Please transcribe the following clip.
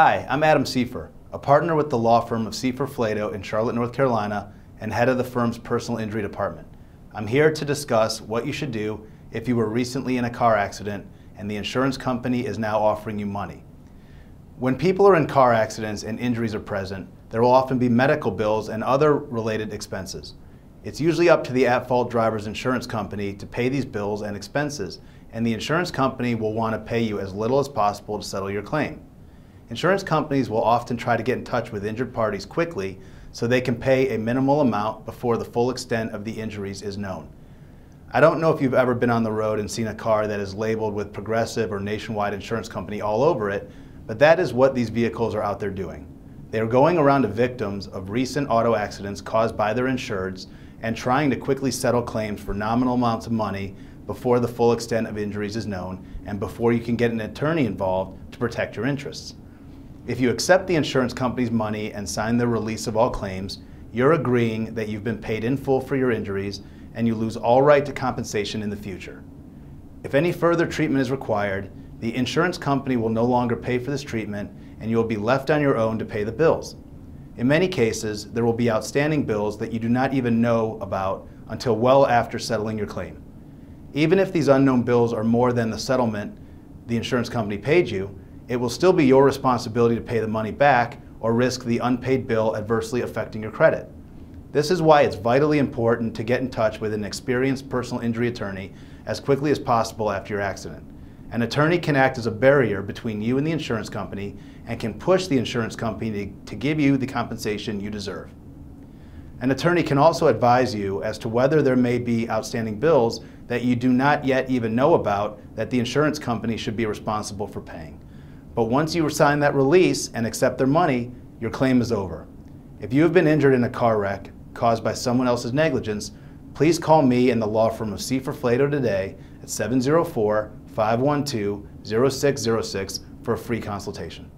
Hi, I'm Adam Seifer, a partner with the law firm of Seifer Flatow in Charlotte, North Carolina, and head of the firm's personal injury department. I'm here to discuss what you should do if you were recently in a car accident and the insurance company is now offering you money. When people are in car accidents and injuries are present, there will often be medical bills and other related expenses. It's usually up to the at-fault driver's insurance company to pay these bills and expenses, and the insurance company will want to pay you as little as possible to settle your claim. Insurance companies will often try to get in touch with injured parties quickly so they can pay a minimal amount before the full extent of the injuries is known. I don't know if you've ever been on the road and seen a car that is labeled with Progressive or Nationwide Insurance Company all over it, but that is what these vehicles are out there doing. They are going around to victims of recent auto accidents caused by their insureds and trying to quickly settle claims for nominal amounts of money before the full extent of injuries is known and before you can get an attorney involved to protect your interests. If you accept the insurance company's money and sign the release of all claims, you're agreeing that you've been paid in full for your injuries and you lose all right to compensation in the future. If any further treatment is required, the insurance company will no longer pay for this treatment and you will be left on your own to pay the bills. In many cases, there will be outstanding bills that you do not even know about until well after settling your claim. Even if these unknown bills are more than the settlement the insurance company paid you, it will still be your responsibility to pay the money back or risk the unpaid bill adversely affecting your credit. This is why it's vitally important to get in touch with an experienced personal injury attorney as quickly as possible after your accident. An attorney can act as a barrier between you and the insurance company and can push the insurance company to give you the compensation you deserve. An attorney can also advise you as to whether there may be outstanding bills that you do not yet even know about that the insurance company should be responsible for paying. But once you sign that release and accept their money, your claim is over. If you have been injured in a car wreck caused by someone else's negligence, please call me and the law firm of Seifer Flatow today at 704-512-0606 for a free consultation.